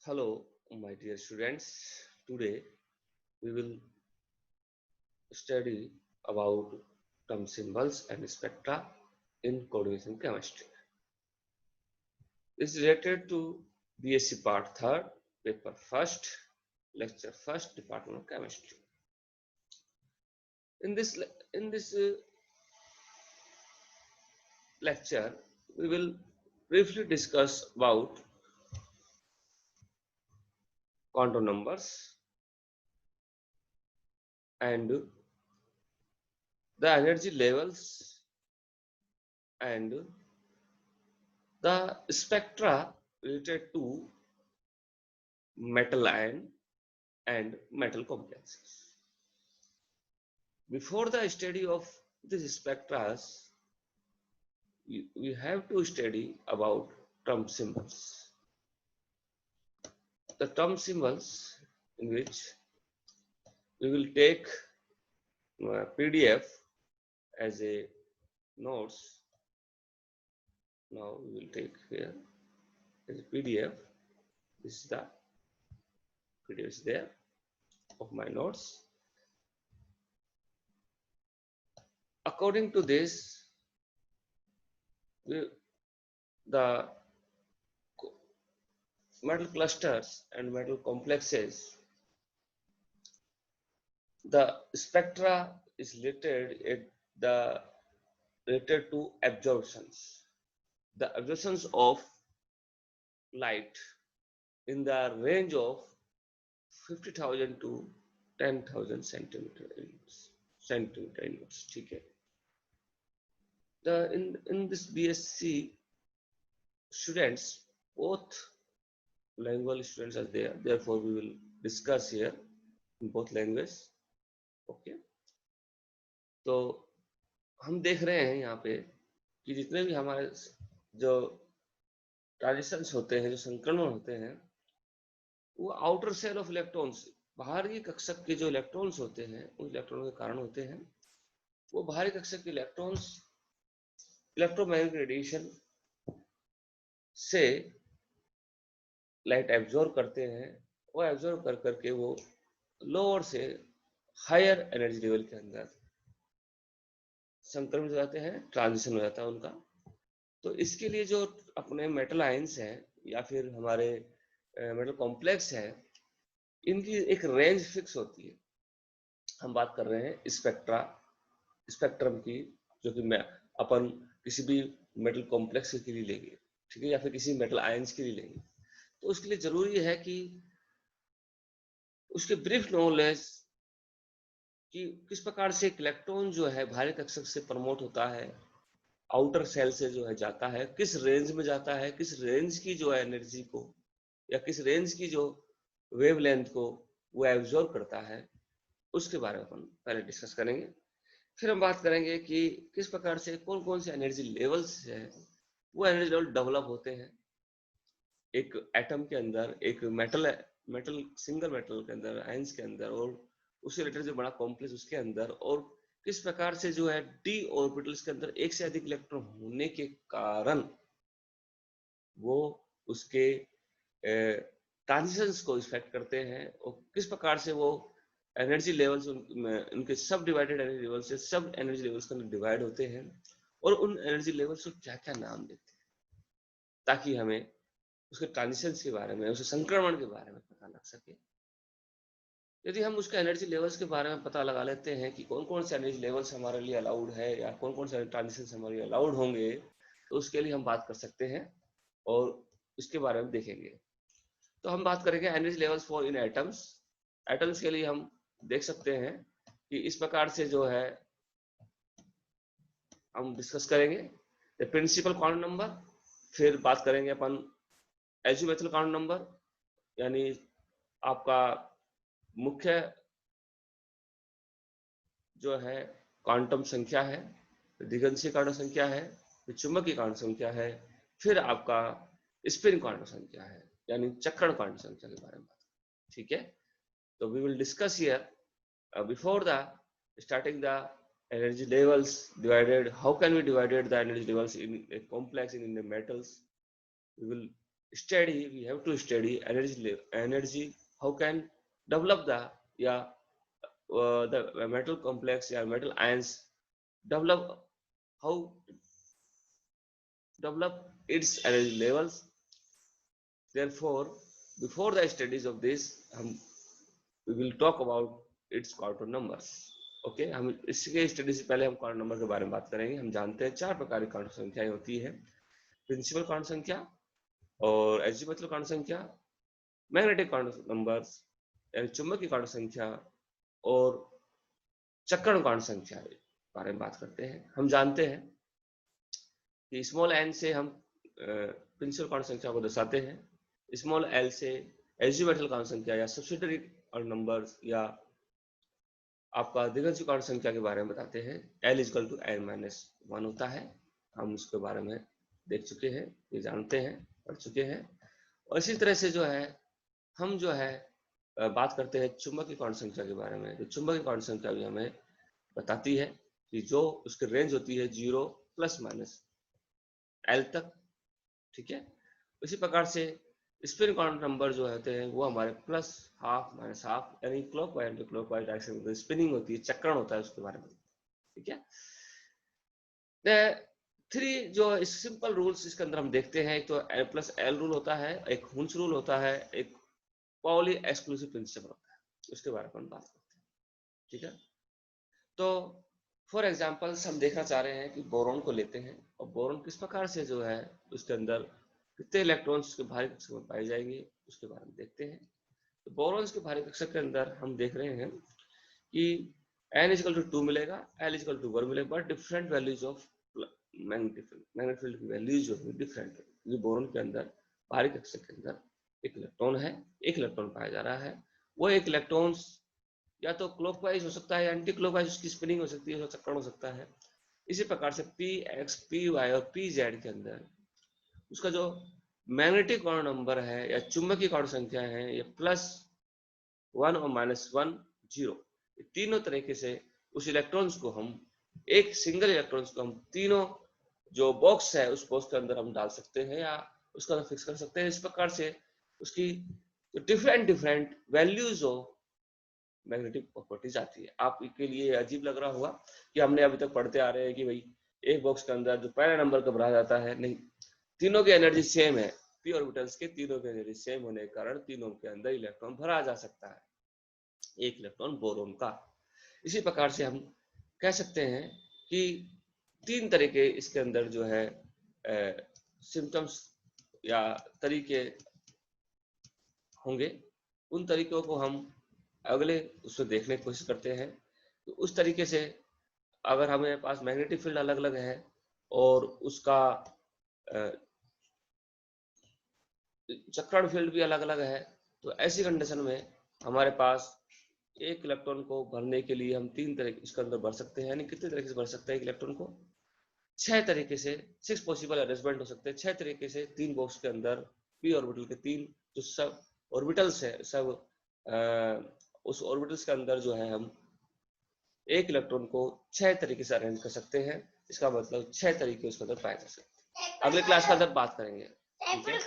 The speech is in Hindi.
Hello, my dear students. Today we will study about term symbols and spectra in coordination chemistry. It's related to BSc Part 3rd, Paper 1st, Lecture 1st, Department of Chemistry. In this lecture, we will briefly discuss about quantum numbers and the energy levels and the spectra related to metal ion and metal complexes. Before the study of these spectra, we have to study about term symbols. The term symbols in which we will take PDF as a notes. Now we will take here as a PDF. This is the PDF is there of my notes. According to this, the metal clusters and metal complexes, the spectra is related to absorptions. The absorptions of light in the range of 50,000 to 10,000 centimeter units. Okay. In this BSc students, both language students are there. Therefore, we will discuss here in both languages. Okay तो हम देख रहे हैं यहाँ पे कि जितने भी हमारे जो ट्रांजिशंस होते हैं, जो संक्रमण होते हैं, वो आउटर सेल ऑफ इलेक्ट्रॉन्स, बाहरी कक्षक के जो इलेक्ट्रॉन्स होते हैं, उन इलेक्ट्रॉनों के कारण होते हैं। वो बाहरी कक्षक के इलेक्ट्रॉन्स इलेक्ट्रोमैग्नेटिक रेडिएशन से लाइट एब्जॉर्ब करते हैं। वो एब्जॉर्ब कर करके वो लोअर से हायर एनर्जी लेवल के अंदर संक्रमित हो जाते हैं, ट्रांजिशन हो जाता है उनका। तो इसके लिए जो अपने मेटल आयंस हैं या फिर हमारे मेटल कॉम्प्लेक्स हैं, इनकी एक रेंज फिक्स होती है। हम बात कर रहे हैं स्पेक्ट्रम की, जो कि अपन किसी भी मेटल कॉम्प्लेक्स के लिए लेंगे, ठीक है, या फिर किसी मेटल आयंस के लिए लेंगे। तो उसके लिए जरूरी है कि उसके ब्रीफ नॉलेज कि किस प्रकार से इलेक्ट्रॉन जो है बाहरी कक्षक से प्रमोट होता है, आउटर सेल से जो है जाता है, किस रेंज में जाता है, किस रेंज की जो है एनर्जी को या किस रेंज की जो वेवलेंथ को वो एब्जॉर्ब करता है, उसके बारे में अपन पहले डिस्कस करेंगे। फिर हम बात करेंगे कि किस प्रकार से कौन कौन से एनर्जी लेवल्स है, वो एनर्जी लेवल डेवलप होते हैं एक एटम के अंदर, एक मेटल सिंगल मेटल के अंदर, आयंस के अंदर, और उससे रिलेटेड जो बड़ा कॉम्प्लेक्स उसके अंदर, और किस प्रकार से जो है डी ऑर्बिटल्स के अंदर एक से अधिक इलेक्ट्रॉन होने के कारण वो उसके ट्रांजिशंस को इफेक्ट करते हैं, और किस प्रकार से वो एनर्जी लेवल्स उनके सब डिवाइडेड एनर्जी लेवल से सब एनर्जी लेवल्स के अंदर डिवाइड होते हैं, और उन एनर्जी लेवल्स को क्या क्या नाम देते हैं, ताकि हमें उसके ट्रांजिशंस के बारे में, उसके संक्रमण के बारे में पता लग सके। यदि हम उसके एनर्जी लेवल्स के बारे में पता लगा लेते हैं कि कौन कौन से एनर्जी लेवल्स हमारे लिए अलाउड है या कौन कौन से ट्रांजिशंस हमारे लिए अलाउड होंगे, तो उसके लिए हम बात कर सकते हैं और इसके बारे में देखेंगे। तो हम बात करेंगे energy levels for in atoms. Atoms के लिए हम देख सकते हैं कि इस प्रकार से जो है हम डिस्कस करेंगे द प्रिंसिपल क्वांटम नंबर, फिर बात करेंगे अपन एजिमुथल क्वांटम नंबर, यानी आपका मुख्य जो है क्वांटम संख्या है, दिगंशीय क्वांटम संख्या है, फिर चुंबकीय क्वांटम संख्या है, फिर आपका स्पिन क्वांटम संख्या है, यानी चक्रण क्वांटम संख्या के बारे में बात, ठीक है। तो we will discuss here before the starting the energy levels divided, how can we divided the energy levels in a complex in the metals. We will study, we have to study energy, how can develop the metal complex, metal ions develop, how develop its energy levels. Therefore, before the studies of this, we will talk about its quarter numbers. Okay, हम इसके स्टडी से पहले हम क्वार्टर नंबर के बारे में बात करेंगे. हम जानते हैं 4 प्रकार की क्वांटम संख्याएं होती है: प्रिंसिपल क्वांटम संख्या, और एल्जेब्रिक क्वांटम संख्या, मैग्नेटिक क्वांटम नंबर्स यानी चुंबकीय क्वांटम संख्या, और चक्रण क्वांटम संख्या के बारे में बात करते हैं. हम जानते हैं कि स्मॉल एन से हम प्रिंसिपल क्वांटम संख्या को दर्शाते हैं, स्मॉल एल से एल्जेब्रिक क्वांटम संख्या या सब्सिडियरी क्वांटम नंबर्स या आपका द्विघात क्वांटम संख्या के बारे में बताते हैं. L = n-1 होता है. हम उसके बारे में देख चुके हैं, ये जानते हैं, पढ़ चुके हैं. और इसी तरह से जो है हम जो है बात करते हैं चुंबकीय क्वांटम संख्या के बारे में. तो चुंबकीय क्वांटम संख्या भी हमें बताती है कि जो उसकी रेंज होती है 0 ± L तक. ठीक है. इसी प्रकार से स्पिन क्वांटम नंबर जो होते हैं वो हमारे +12 -12 यानी क्लॉकवाइज एंटी क्लॉकवाइज डायरेक्शन में स्पिनिंग होती है, चक्रण होता है, उसके बारे में. ठीक है. द 3 जो सिंपल रूल्स इसके अंदर हम देखते हैं, एक तो L+L रूल होता है, एक हुंस रूल होता है, एक पाउली एक्सक्लूसिव प्रिंसिपल होता है. उसके बारे में हम बात करते हैं. ठीक है. तो फॉर एग्जांपल हम देखना चाह रहे हैं कि बोरॉन को लेते हैं, और बोरॉन किस प्रकार से जो है उसके अंदर कितने इलेक्ट्रॉन्स उसके भारी कक्षक में पाए जाएंगे, उसके बारे में देखते हैं. तो बोरॉन्स के भारी कक्षक के अंदर हम देख रहे हैं कि n = 2 मिलेगा, L = 1 मिलेगा, but different values of magnetic field की वैल्यूज जो है डिफरेंट है. ये बोरॉन के अंदर भारी कक्षक के अंदर एक इलेक्ट्रॉन है, एक इलेक्ट्रॉन पाया जा रहा है. वो एक इलेक्ट्रॉन या तो क्लॉकवाइज हो सकता है, एंटी क्लॉकवाइज उसकी स्पिनिंग हो सकती है, चक्रण हो सकता है. इसी प्रकार से Px, Py और Pz के अंदर उसका जो मैग्नेटिक क्वांटम नंबर है या चुंबकीय क्वांटम संख्या है, ये +1 और -1 0, ये तीनों तरीके से उस इलेक्ट्रॉन्स को हम एक सिंगल इलेक्ट्रॉन्स को हम तीनों जो बॉक्स है उस बॉक्स के अंदर हम डाल सकते हैं या उसका फिक्स कर सकते हैं. इस प्रकार से उसकी different values of magnetic properties आती है. आपके लिए अजीब लग रहा होगा कि हमने अभी तक पढ़ते आ रहे हैं कि भाई एक बॉक्स के अंदर जो पहला नंबर का भरा जाता है, नहीं, तीनों की एनर्जी सेम है. p ऑर्बिटल्स के तीनों की एनर्जी सेम होने के कारण तीनों के अंदर इलेक्ट्रॉन भरा जा सकता है, एक इलेक्ट्रॉन बोरॉन का. इसी प्रकार से हम कह सकते हैं कि 3 तरीके इसके अंदर जो है सिम्टम्स या तरीके होंगे. उन तरीकों को हम अगले उसमें देखने की कोशिश करते हैं. तो उस तरीके से अगर हमारे पास मैग्नेटिक फील्ड अलग अलग है और उसका चक्रण फील्ड भी अलग अलग है, तो ऐसी कंडीशन में हमारे पास एक इलेक्ट्रॉन को भरने के लिए हम 3 तरीके इसके अंदर भर सकते हैं. यानी कितने तरीके से भर सकते हैं एक इलेक्ट्रॉन को? 6 तरीके से, 6 पॉसिबल अरेंजमेंट हो सकते हैं. 6 तरीके से 3 बॉक्स के अंदर p ऑर्बिटल के 3 जो सब ऑर्बिटल्स है, सब उस ऑर्बिटल्स के अंदर जो है हम एक इलेक्ट्रॉन को 6 तरीके से अरेंज कर सकते हैं. इसका मतलब 6 तरीके उसके अंदर पाए जा सकते हैं. अगले क्लास के अंदर बात करेंगे. ठीक है.